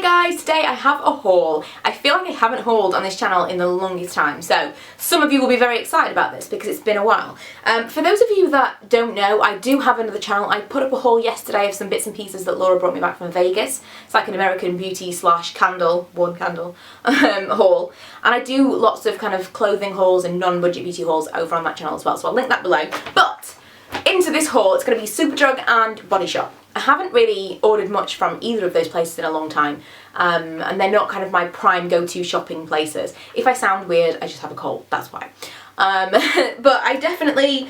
guys, today I have a haul. I feel like I haven't hauled on this channel in the longest time, so some of you will be very excited about this because it's been a while. For those of you that don't know, I do have another channel. I put up a haul yesterday of some bits and pieces that Laura brought me back from Vegas. It's like an American beauty slash candle, one candle, haul. And I do lots of kind of clothing hauls and non-budget beauty hauls over on that channel as well, so I'll link that below. But into this haul, it's going to be Superdrug and Body Shop. I haven't really ordered much from either of those places in a long time, and they're not kind of my prime go-to shopping places. If I sound weird, I just have a cold, that's why. But I definitely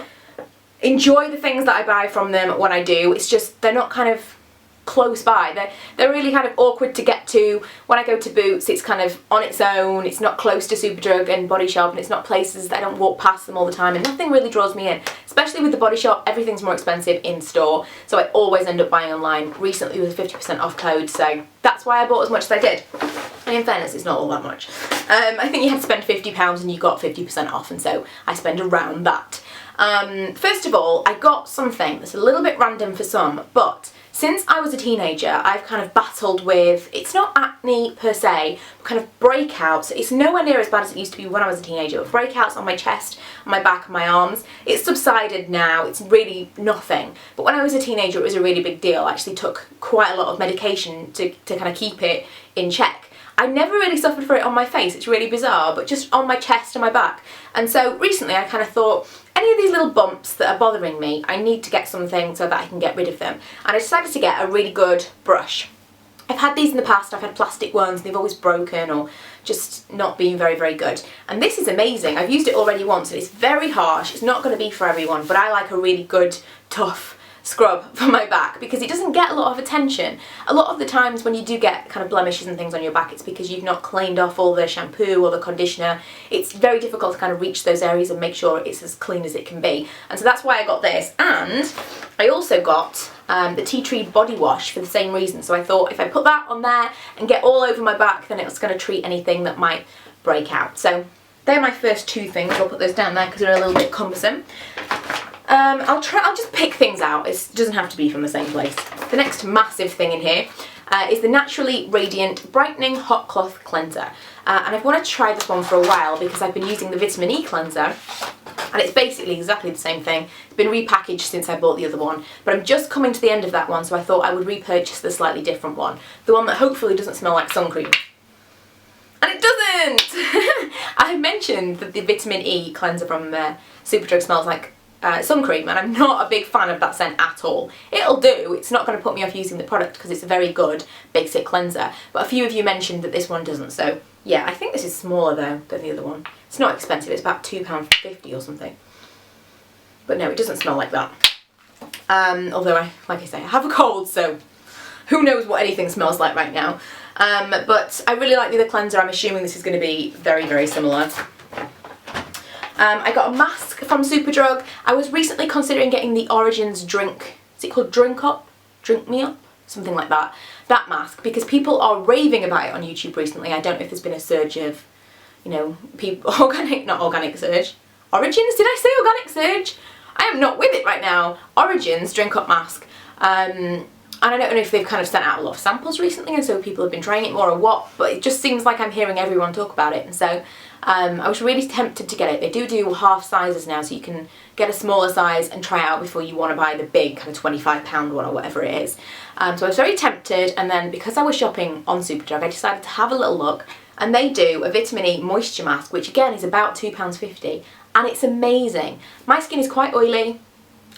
enjoy the things that I buy from them when I do. It's just they're not kind of close by. They're really kind of awkward to get to. When I go to Boots, it's kind of on its own. It's not close to Superdrug and Body Shop, and it's not places that I don't walk past them all the time, and nothing really draws me in. Especially with the Body Shop, everything's more expensive in store, so I always end up buying online. Recently with a 50% off code, so that's why I bought as much as I did. And in fairness, it's not all that much. I think you had to spend £50 and you got 50% off, and so I spend around that. First of all, I got something that's a little bit random for some, but since I was a teenager, I've kind of battled with, it's not acne per se, but kind of breakouts. It's nowhere near as bad as it used to be when I was a teenager, but breakouts on my chest, on my back, and my arms. It's subsided now, it's really nothing. But when I was a teenager, it was a really big deal. I actually took quite a lot of medication to kind of keep it in check. I never really suffered for it on my face, it's really bizarre, but just on my chest and my back. And so recently I kind of thought, any of these little bumps that are bothering me, I need to get something so that I can get rid of them. And I decided to get a really good brush. I've had these in the past, I've had plastic ones, they've always broken or just not been very, very good. And this is amazing. I've used it already once and it's very harsh. It's not going to be for everyone, but I like a really good, tough scrub for my back because it doesn't get a lot of attention. A lot of the times when you do get kind of blemishes and things on your back, it's because you've not cleaned off all the shampoo or the conditioner. It's very difficult to kind of reach those areas and make sure it's as clean as it can be. And so that's why I got this. And I also got the Tea Tree body wash for the same reason. So I thought if I put that on there and get all over my back, then it's going to treat anything that might break out. So they're my first two things. I'll put those down there because they're a little bit cumbersome. I'll just pick things out. It doesn't have to be from the same place. The next massive thing in here is the Naturally Radiant Brightening Hot Cloth Cleanser. And I've wanted to try this one for a while because I've been using the Vitamin E cleanser and it's basically exactly the same thing. It's been repackaged since I bought the other one, but I'm just coming to the end of that one, so I thought I would repurchase the slightly different one. The one that hopefully doesn't smell like sun cream. And it doesn't! I mentioned that the Vitamin E cleanser from Superdrug smells like sun cream, and I'm not a big fan of that scent at all. It'll do, it's not going to put me off using the product because it's a very good basic cleanser, but a few of you mentioned that this one doesn't, so yeah, I think this is smaller though than the other one. It's not expensive, it's about £2.50 or something. But no, it doesn't smell like that. Although, like I say, I have a cold, so who knows what anything smells like right now. But I really like the other cleanser. I'm assuming this is going to be very, very similar. I got a mask from Superdrug. I was recently considering getting the Origins drink, is it called Drink Up? Drink Me Up? Something like that. That mask, because people are raving about it on YouTube recently. I don't know if there's been a surge of, you know, people, not organic surge. Origins? Did I say organic surge? I am not with it right now. Origins Drink Up mask. And I don't know if they've kind of sent out a lot of samples recently and so people have been trying it more or what, but it just seems like I'm hearing everyone talk about it, and so I was really tempted to get it. They do half sizes now, so you can get a smaller size and try it out before you want to buy the big kind of £25 one or whatever it is. So I was very tempted, and then because I was shopping on Superdrug, I decided to have a little look, and they do a Vitamin E moisture mask, which again is about £2.50, and it's amazing. My skin is quite oily.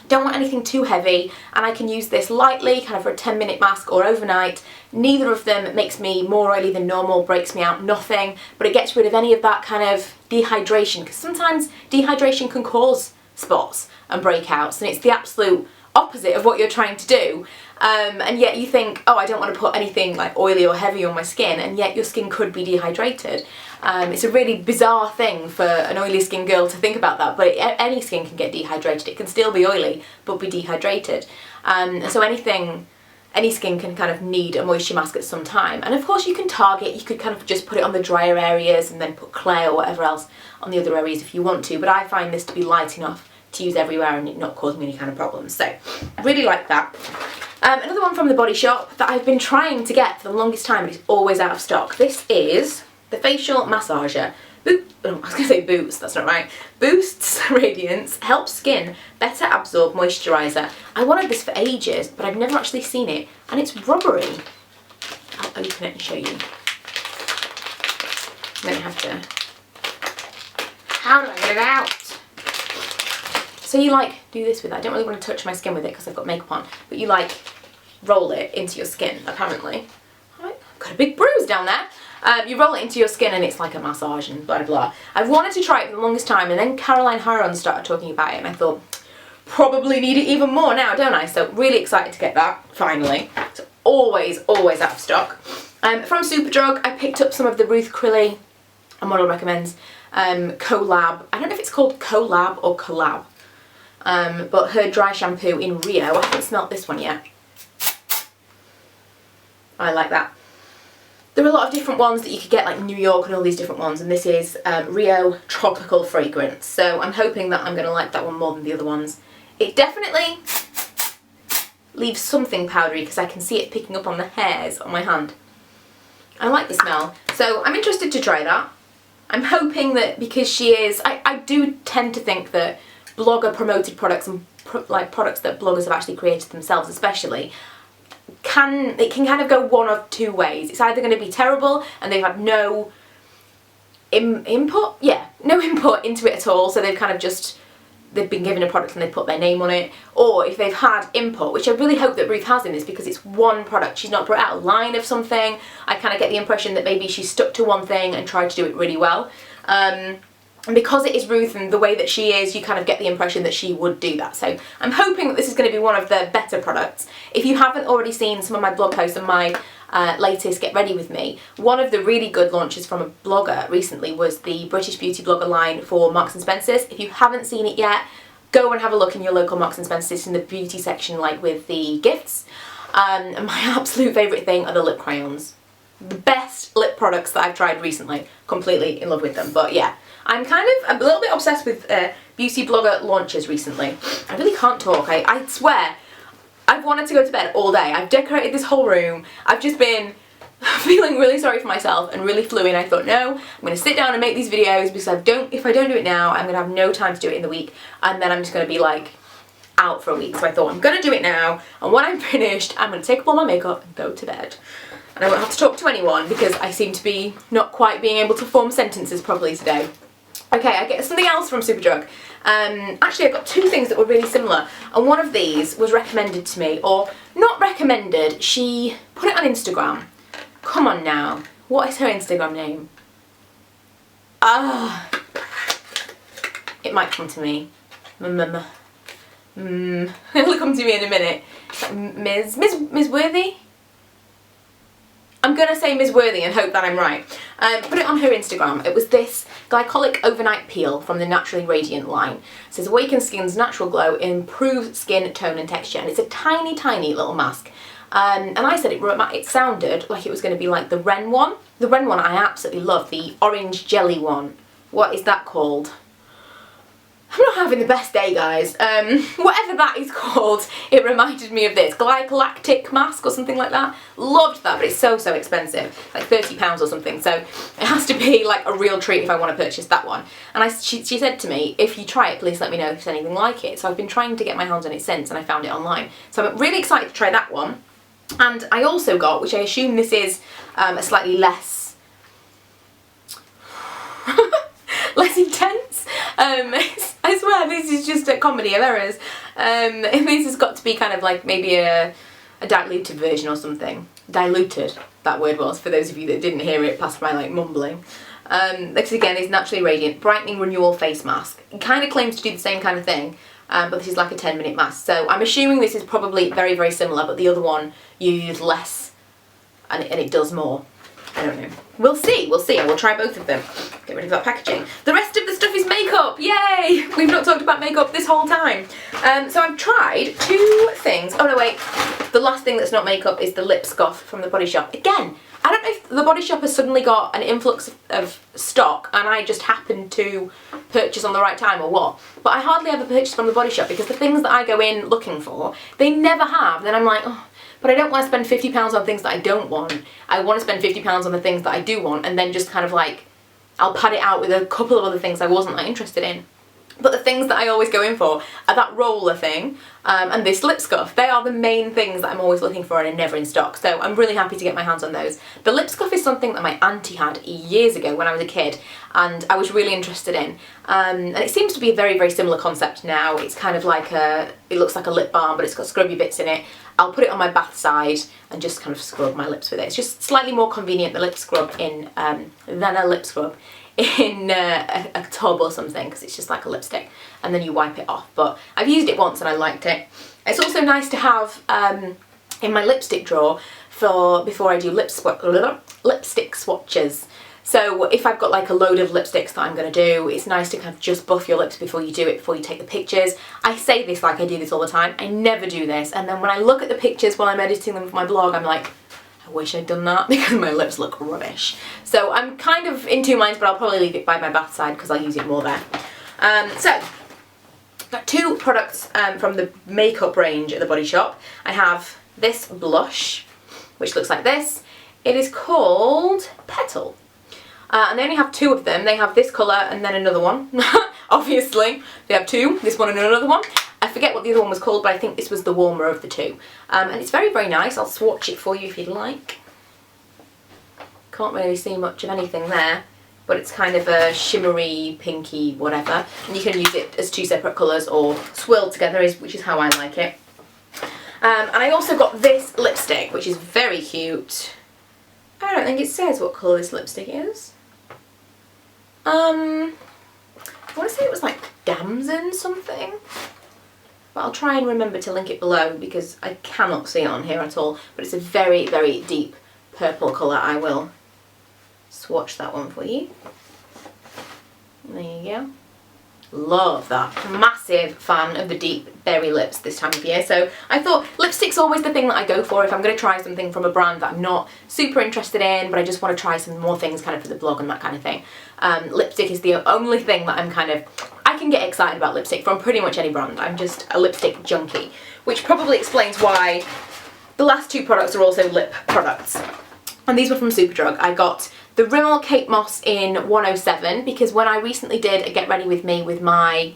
Don't want anything too heavy, and I can use this lightly, kind of for a 10-minute mask or overnight. Neither of them makes me more oily than normal, breaks me out, nothing, but it gets rid of any of that kind of dehydration, because sometimes dehydration can cause spots and breakouts, and it's the absolute opposite of what you're trying to do. And yet you think, oh, I don't want to put anything like oily or heavy on my skin, and yet your skin could be dehydrated. It's a really bizarre thing for an oily skin girl to think about that, but any skin can get dehydrated. It can still be oily but be dehydrated. So any skin can kind of need a moisture mask at some time. And of course you can target, you could kind of just put it on the drier areas and then put clay or whatever else on the other areas if you want to, but I find this to be light enough to use everywhere and it not cause me any kind of problems. So I really like that. Another one from the Body Shop that I've been trying to get for the longest time, but it's always out of stock. This is the Facial Massager. I was going to say boots, that's not right. Boosts radiance, helps skin better absorb moisturiser. I wanted this for ages, but I've never actually seen it, and it's rubbery. I'll open it and show you. I'm going to have to... How do I get it out? So you like do this with it. I don't really want to touch my skin with it because I've got makeup on, but you like roll it into your skin, apparently. I've got a big bruise down there. You roll it into your skin and it's like a massage and blah blah blah. I've wanted to try it for the longest time, and then Caroline Hiron started talking about it and I thought, probably need it even more now, don't I? So really excited to get that, finally. It's always out of stock. From Superdrug, I picked up some of the Ruth Crilly, a model recommends, collab. I don't know if it's called collab or collab, but her dry shampoo in Rio. I haven't smelt this one yet. I like that. There are a lot of different ones that you could get, like New York and all these different ones, and this is Rio Tropical Fragrance. So I'm hoping that I'm going to like that one more than the other ones. It definitely leaves something powdery because I can see it picking up on the hairs on my hand. I like the smell, so I'm interested to try that. I'm hoping that because she is, I do tend to think that blogger promoted products and like products that bloggers have actually created themselves especially, it can kind of go one of two ways. It's either going to be terrible and they've had no input into it at all, so they've been given a product and they put their name on it, or if they've had input, which I really hope that Ruth has in this because it's one product. She's not brought out a line of something. I kind of get the impression that maybe she stuck to one thing and tried to do it really well. And because it is Ruth and the way that she is, you kind of get the impression that she would do that. So I'm hoping that this is going to be one of the better products. If you haven't already seen some of my blog posts and my latest Get Ready With Me, one of the really good launches from a blogger recently was the British Beauty Blogger line for Marks and Spencer's. If you haven't seen it yet, go and have a look in your local Marks and Spencer's. It's in the beauty section, like with the gifts. And my absolute favourite thing are the lip crayons. The best lip products that I've tried recently. Completely in love with them. But yeah, I'm a little bit obsessed with beauty blogger launches recently. I really can't talk. I swear, I've wanted to go to bed all day. I've decorated this whole room. I've just been feeling really sorry for myself and really fluey, and I thought, no, I'm going to sit down and make these videos because if I don't do it now, I'm going to have no time to do it in the week, and then I'm just going to be like out for a week. So I thought, I'm going to do it now, and when I'm finished, I'm going to take up all my makeup and go to bed. And I won't have to talk to anyone because I seem to be not quite being able to form sentences properly today. Okay, I get something else from Superdrug. Actually, I got two things that were really similar, and one of these was recommended to me, or not recommended, she put it on Instagram. Come on now, what is her Instagram name? It might come to me. It'll come to me in a minute. Ms. Worthy? I'm going to say Ms. Worthy and hope that I'm right. Put it on her Instagram. It was this glycolic overnight peel from the Naturally Radiant line. It says awaken skin's natural glow, improves skin tone and texture, and it's a tiny, tiny little mask. And I said it sounded like it was going to be like the Ren one. The Ren one I absolutely love, the orange jelly one. What is that called? I'm not having the best day, guys. Whatever that is called, it reminded me of this. Glycolactic mask or something like that. Loved that, but it's so expensive. Like £30 or something. So it has to be like a real treat if I want to purchase that one. And she said to me, if you try it, please let me know if there's anything like it. So I've been trying to get my hands on it since, and I found it online. So I'm really excited to try that one. And I also got, which I assume this is a slightly less intense. I swear this is just a comedy of errors. This has got to be kind of like maybe a diluted version or something. Diluted, that word was, for those of you that didn't hear it past my like mumbling. This again is Naturally Radiant Brightening Renewal Face Mask. It kind of claims to do the same kind of thing, but this is like a 10-minute mask. So I'm assuming this is probably very similar, but the other one you use less and it does more. I don't know. We'll see. We'll try both of them. Get rid of that packaging. The rest of the stuff is makeup. Yay! We've not talked about makeup this whole time. So I've tried two things. Oh no, wait. The last thing that's not makeup is the lip scuff from the Body Shop. Again, I don't know if the Body Shop has suddenly got an influx of stock and I just happened to purchase on the right time or what. But I hardly ever purchase from the Body Shop because the things that I go in looking for, they never have. Then I'm like, oh, but I don't want to spend £50 on things that I don't want. I want to spend £50 on the things that I do want, and then just kind of like, I'll pad it out with a couple of other things I wasn't that interested in. But the things that I always go in for are that roller thing and this lip scuff. They are the main things that I'm always looking for and are never in stock. So I'm really happy to get my hands on those. The lip scuff is something that my auntie had years ago when I was a kid, and I was really interested in. And it seems to be a very, very similar concept now. It's kind of like it looks like a lip balm, but it's got scrubby bits in it. I'll put it on my bath side and just kind of scrub my lips with it. It's just slightly more convenient, the lip scrub than a lip scrub in a tub or something, because it's just like a lipstick and then you wipe it off. But I've used it once and I liked it. It's also nice to have in my lipstick drawer for before I do lipstick swatches. So if I've got like a load of lipsticks that I'm going to do, it's nice to kind of just buff your lips before you do it, before you take the pictures. I say this like I do this all the time. I never do this, and then when I look at the pictures while I'm editing them for my blog, I'm like, I wish I'd done that because my lips look rubbish. So I'm kind of in two minds, but I'll probably leave it by my bath side because I'll use it more there. So, got two products from the makeup range at the Body Shop. I have this blush, which looks like this. It is called Petal. And they only have two of them. They have this colour and then another one. Obviously, they have two, this one and another one. I forget what the other one was called, but I think this was the warmer of the two. And it's very, very nice. I'll swatch it for you if you'd like. Can't really see much of anything there, but it's kind of a shimmery, pinky, whatever. And you can use it as two separate colours or swirled together, which is how I like it. And I also got this lipstick, which is very cute. I don't think it says what colour this lipstick is. I want to say it was like Damson something. But I'll try and remember to link it below because I cannot see it on here at all. But it's a very, very deep purple colour. I will swatch that one for you. There you go. Love that. Massive fan of the deep berry lips this time of year. So I thought lipstick's always the thing that I go for if I'm going to try something from a brand that I'm not super interested in, but I just want to try some more things kind of for the blog and that kind of thing. Lipstick is the only thing that I can get excited about lipstick from pretty much any brand. I'm just a lipstick junkie, which probably explains why the last two products are also lip products. And these were from Superdrug. I got the Rimmel Kate Moss in 107 because when I recently did a Get Ready With Me with my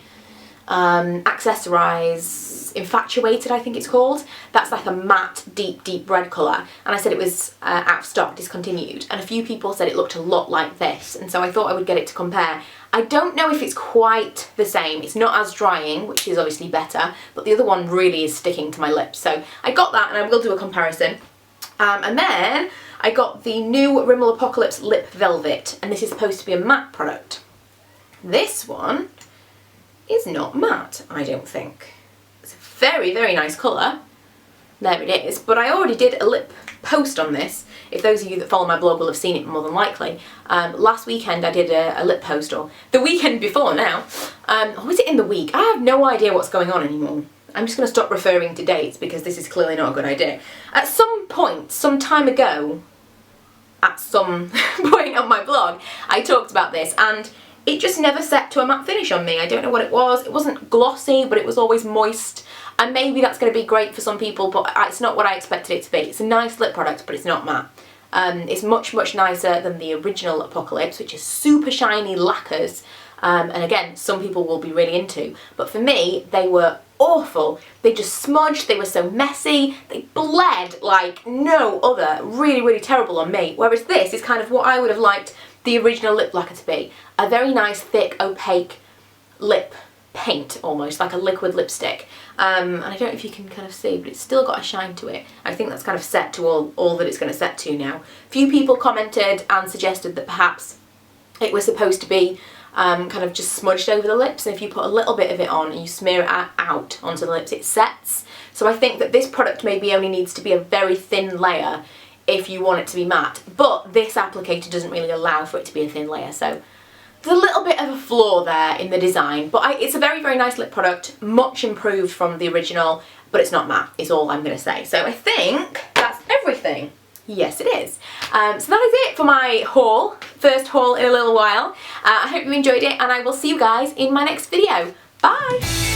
Accessorize Infatuated, I think it's called. That's like a matte, deep, deep red colour. And I said it was out of stock, discontinued. And a few people said it looked a lot like this. And so I thought I would get it to compare. I don't know if it's quite the same. It's not as drying, which is obviously better. But the other one really is sticking to my lips. So I got that and I will do a comparison. And then I got the new Rimmel Apocalypse Lip Velvet, and this is supposed to be a matte product. This one is not matte, I don't think. It's a very, very nice colour. There it is, but I already did a lip post on this. If those of you that follow my blog will have seen it more than likely. Last weekend I did a lip post, or the weekend before now. Or was it in the week? I have no idea what's going on anymore. I'm just going to stop referring to dates because this is clearly not a good idea. At some point, some time ago, at some point on my blog, I talked about this and it just never set to a matte finish on me. I don't know what it was. It wasn't glossy, but it was always moist. And maybe that's going to be great for some people, but it's not what I expected it to be. It's a nice lip product, but it's not matte. It's much, much nicer than the original Apocalypse, which is super shiny lacquers. And again, some people will be really into. But for me, they were awful. They just smudged, they were so messy, they bled like no other. Really, really terrible on me. Whereas this is kind of what I would have liked the original lip lacquer to be. A very nice, thick, opaque lip paint, almost, like a liquid lipstick. And I don't know if you can kind of see, but it's still got a shine to it. I think that's kind of set to all that it's going to set to now. A few people commented and suggested that perhaps it was supposed to be kind of just smudged over the lips, and if you put a little bit of it on and you smear it out onto the lips, it sets. So I think that this product maybe only needs to be a very thin layer if you want it to be matte, but this applicator doesn't really allow for it to be a thin layer, so there's a little bit of a flaw there in the design, but it's a very, very nice lip product, much improved from the original, but it's not matte, is all I'm going to say. So I think that's everything. Yes, it is. So that is it for my haul, first haul in a little while. I hope you enjoyed it, and I will see you guys in my next video. Bye!